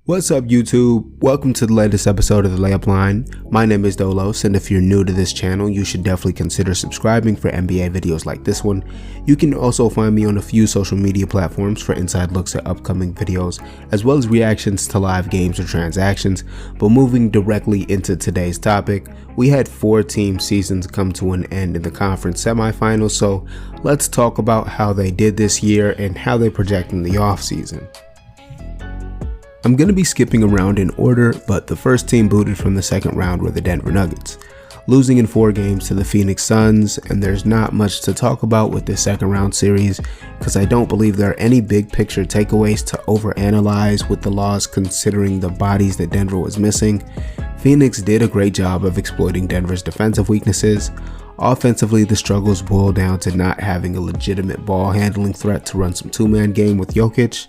What's up YouTube? Welcome to the latest episode of the Layup Line. My name is Dolos, and if you're new to this channel, you should definitely consider subscribing for NBA videos like this one. You can also find me on a few social media platforms for inside looks at upcoming videos, as well as reactions to live games or transactions. But moving directly into today's topic, we had 4 team seasons come to an end in the conference semifinals, so let's talk about how they did this year and how they project in the offseason. I'm going to be skipping around in order, but the first team booted from the second round were the Denver Nuggets, losing in 4 games to the Phoenix Suns, and there's not much to talk about with this second round series because I don't believe there are any big picture takeaways to overanalyze with the loss considering the bodies that Denver was missing. Phoenix did a great job of exploiting Denver's defensive weaknesses. Offensively, the struggles boil down to not having a legitimate ball handling threat to run some two-man game with Jokic.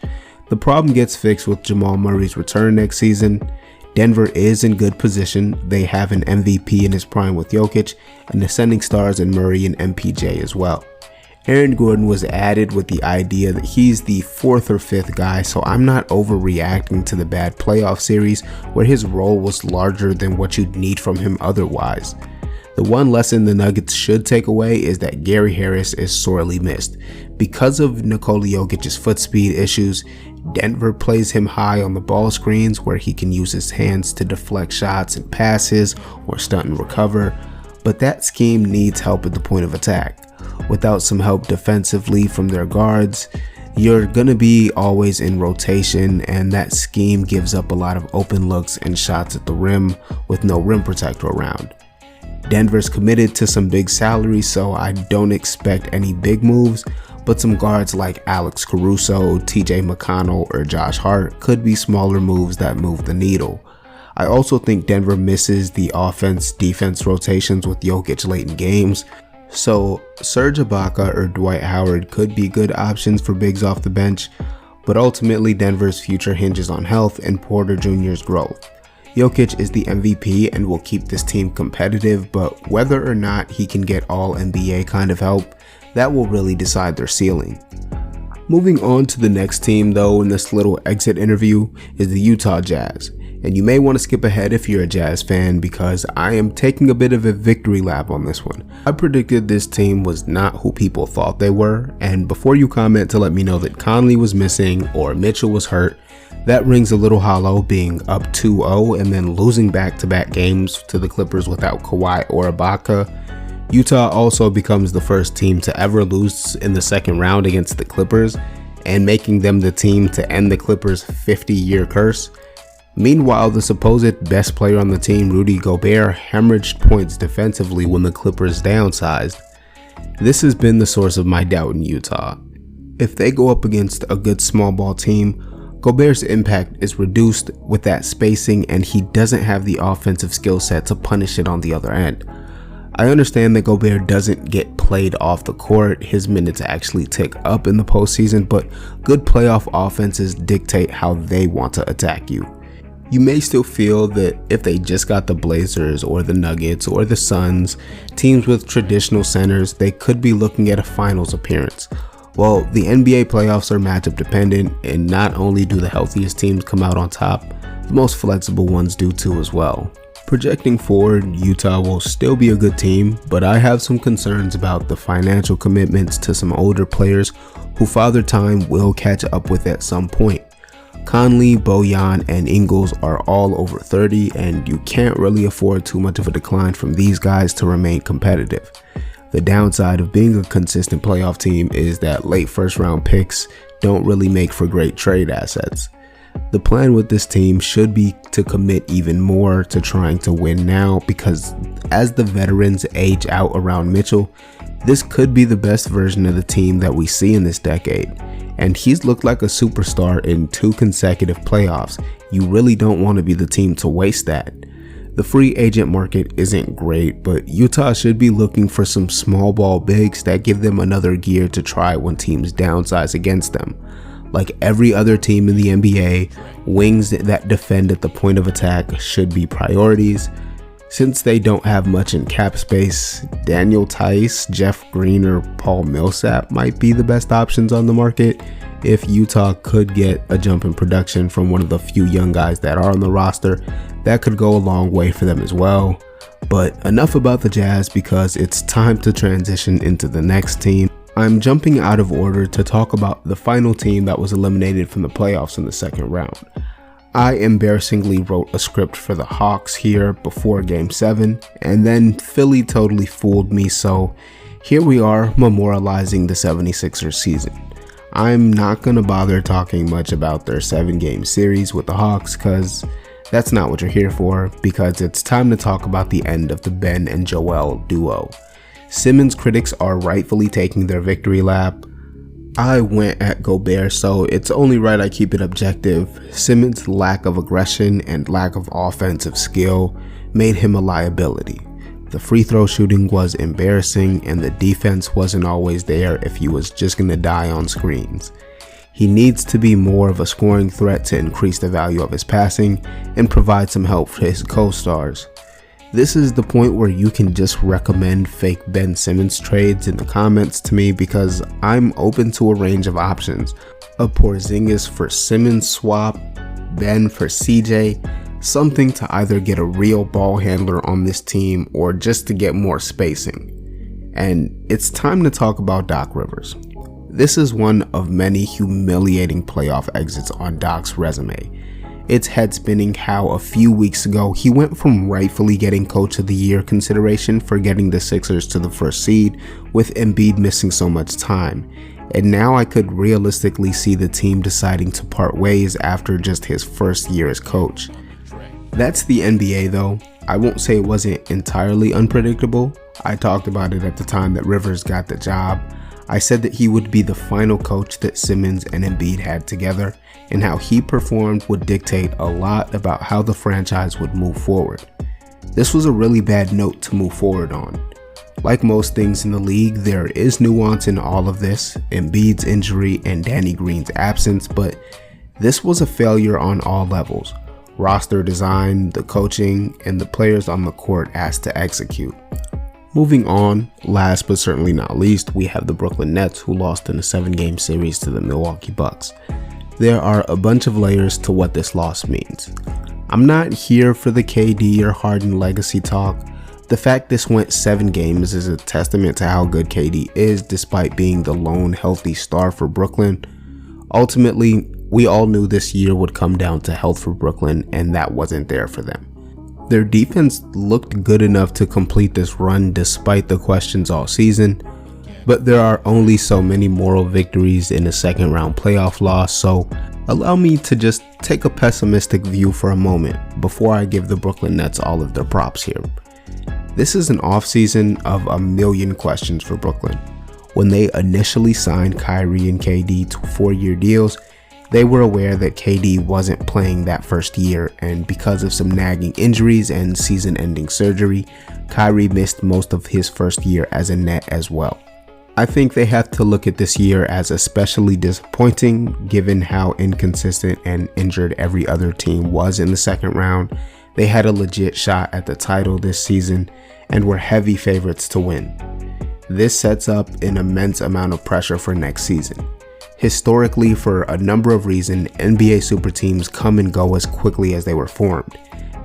The problem gets fixed with Jamal Murray's return next season. Denver is in good position. They have an MVP in his prime with Jokic and ascending stars in Murray and MPJ as well. Aaron Gordon was added with the idea that he's the 4th or 5th guy, so I'm not overreacting to the bad playoff series where his role was larger than what you'd need from him otherwise. The one lesson the Nuggets should take away is that Gary Harris is sorely missed. Because of Nikola Jokic's foot speed issues, Denver plays him high on the ball screens where he can use his hands to deflect shots and passes or stunt and recover, but that scheme needs help at the point of attack. Without some help defensively from their guards, you're gonna be always in rotation, and that scheme gives up a lot of open looks and shots at the rim with no rim protector around. Denver's committed to some big salaries, so I don't expect any big moves, but some guards like Alex Caruso, TJ McConnell, or Josh Hart could be smaller moves that move the needle. I also think Denver misses the offense-defense rotations with Jokic late in games, so Serge Ibaka or Dwight Howard could be good options for bigs off the bench, but ultimately Denver's future hinges on health and Porter Jr.'s growth. Jokic is the MVP and will keep this team competitive, but whether or not he can get all NBA kind of help, that will really decide their ceiling. Moving on to the next team though in this little exit interview is the Utah Jazz, and you may want to skip ahead if you're a Jazz fan because I am taking a bit of a victory lap on this one. I predicted this team was not who people thought they were, and before you comment to let me know that Conley was missing or Mitchell was hurt, that rings a little hollow, being up 2-0 and then losing back-to-back games to the Clippers without Kawhi or Ibaka. Utah also becomes the first team to ever lose in the second round against the Clippers, and making them the team to end the Clippers' 50-year curse. Meanwhile, the supposed best player on the team, Rudy Gobert, hemorrhaged points defensively when the Clippers downsized. This has been the source of my doubt in Utah. If they go up against a good small ball team, Gobert's impact is reduced with that spacing, and he doesn't have the offensive skill set to punish it on the other end. I understand that Gobert doesn't get played off the court, his minutes actually tick up in the postseason, but good playoff offenses dictate how they want to attack you. You may still feel that if they just got the Blazers or the Nuggets or the Suns, teams with traditional centers, they could be looking at a finals appearance. Well, the NBA playoffs are matchup dependent, and not only do the healthiest teams come out on top, the most flexible ones do too as well. Projecting forward, Utah will still be a good team, but I have some concerns about the financial commitments to some older players who Father Time will catch up with at some point. Conley, Bojan, and Ingles are all over 30, and you can't really afford too much of a decline from these guys to remain competitive. The downside of being a consistent playoff team is that late first round picks don't really make for great trade assets. The plan with this team should be to commit even more to trying to win now, because as the veterans age out around Mitchell, this could be the best version of the team that we see in this decade. And he's looked like a superstar in 2 consecutive playoffs. You really don't want to be the team to waste that. The free agent market isn't great, but Utah should be looking for some small ball bigs that give them another gear to try when teams downsize against them. Like every other team in the NBA, wings that defend at the point of attack should be priorities. Since they don't have much in cap space, Daniel Tice, Jeff Green, or Paul Millsap might be the best options on the market. If Utah could get a jump in production from one of the few young guys that are on the roster, that could go a long way for them as well. But enough about the Jazz, because it's time to transition into the next team. I'm jumping out of order to talk about the final team that was eliminated from the playoffs in the second round. I embarrassingly wrote a script for the Hawks here before Game 7, and then Philly totally fooled me, so here we are memorializing the 76ers season. I'm not going to bother talking much about their 7-game series with the Hawks, because that's not what you're here for, because it's time to talk about the end of the Ben and Joel duo. Simmons critics are rightfully taking their victory lap. I went at Gobert, so it's only right I keep it objective. Simmons' lack of aggression and lack of offensive skill made him a liability. The free throw shooting was embarrassing, and the defense wasn't always there if he was just going to die on screens. He needs to be more of a scoring threat to increase the value of his passing and provide some help for his co-stars. This is the point where you can just recommend fake Ben Simmons trades in the comments to me, because I'm open to a range of options. A Porzingis for Simmons swap, Ben for CJ, something to either get a real ball handler on this team or just to get more spacing. And it's time to talk about Doc Rivers. This is one of many humiliating playoff exits on Doc's resume. It's head spinning how a few weeks ago he went from rightfully getting Coach of the Year consideration for getting the Sixers to the first seed with Embiid missing so much time, and now I could realistically see the team deciding to part ways after just his first year as coach. That's the NBA though. I won't say it wasn't entirely unpredictable. I talked about it at the time that Rivers got the job. I said that he would be the final coach that Simmons and Embiid had together, and how he performed would dictate a lot about how the franchise would move forward. This was a really bad note to move forward on. Like most things in the league, there is nuance in all of this, Embiid's injury and Danny Green's absence, but this was a failure on all levels. Roster design, the coaching, and the players on the court asked to execute. Moving on, last but certainly not least, we have the Brooklyn Nets, who lost in a 7-game series to the Milwaukee Bucks. There are a bunch of layers to what this loss means. I'm not here for the KD or Harden legacy talk. The fact this went 7 games is a testament to how good KD is despite being the lone healthy star for Brooklyn. Ultimately, we all knew this year would come down to health for Brooklyn, and that wasn't there for them. Their defense looked good enough to complete this run despite the questions all season, but there are only so many moral victories in a second round playoff loss, so allow me to just take a pessimistic view for a moment before I give the Brooklyn Nets all of their props here. This is an offseason of a million questions for Brooklyn. When they initially signed Kyrie and KD to 4-year deals, they were aware that KD wasn't playing that first year, and because of some nagging injuries and season-ending surgery, Kyrie missed most of his first year as a Net as well. I think they have to look at this year as especially disappointing given how inconsistent and injured every other team was in the second round. They had a legit shot at the title this season and were heavy favorites to win. This sets up an immense amount of pressure for next season. Historically, for a number of reasons, NBA super teams come and go as quickly as they were formed,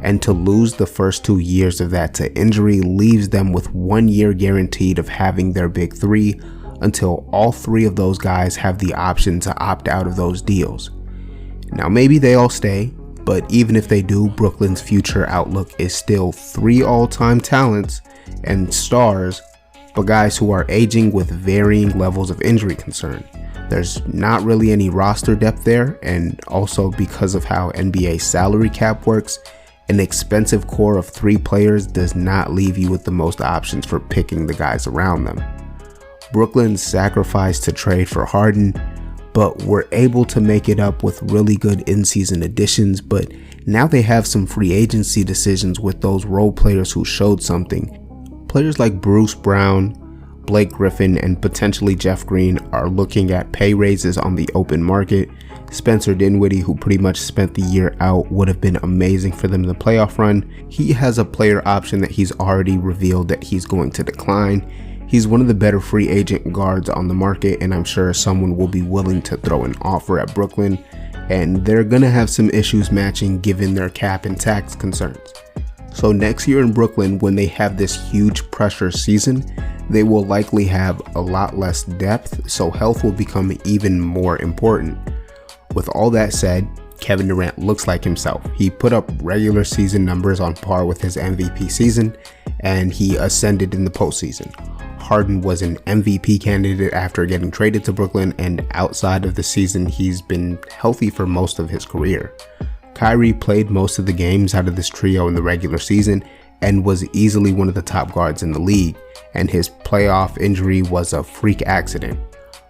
and to lose the first 2 years of that to injury leaves them with 1 year guaranteed of having their big 3 until all 3 of those guys have the option to opt out of those deals. Now maybe they all stay, but even if they do, Brooklyn's future outlook is still 3 all-time talents and stars, but guys who are aging with varying levels of injury concern. There's not really any roster depth there, and also because of how NBA salary cap works, an expensive core of 3 players does not leave you with the most options for picking the guys around them. Brooklyn sacrificed to trade for Harden, but were able to make it up with really good in-season additions, but now they have some free agency decisions with those role players who showed something. Players like Bruce Brown, Blake Griffin, and potentially Jeff Green are looking at pay raises on the open market. Spencer Dinwiddie, who pretty much spent the year out, would have been amazing for them in the playoff run. He has a player option that he's already revealed that he's going to decline, He's one of the better free agent guards on the market, and I'm sure someone will be willing to throw an offer at Brooklyn, and they're gonna have some issues matching given their cap and tax concerns. So next year in Brooklyn, when they have this huge pressure season, they will likely have a lot less depth, so health will become even more important. With all that said, Kevin Durant looks like himself. He put up regular season numbers on par with his MVP season, and he ascended in the postseason. Harden was an MVP candidate after getting traded to Brooklyn, and outside of the season, he's been healthy for most of his career. Kyrie played most of the games out of this trio in the regular season and was easily one of the top guards in the league, and his playoff injury was a freak accident.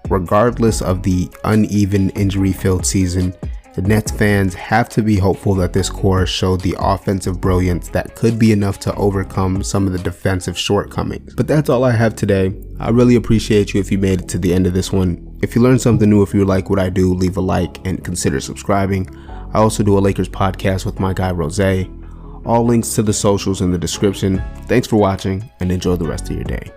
Regardless of the uneven injury-filled season, the Nets fans have to be hopeful that this core showed the offensive brilliance that could be enough to overcome some of the defensive shortcomings. But that's all I have today. I really appreciate you if you made it to the end of this one. If you learned something new, if you like what I do, leave a like and consider subscribing. I also do a Lakers podcast with my guy Rose. All links to the socials in the description. Thanks for watching and enjoy the rest of your day.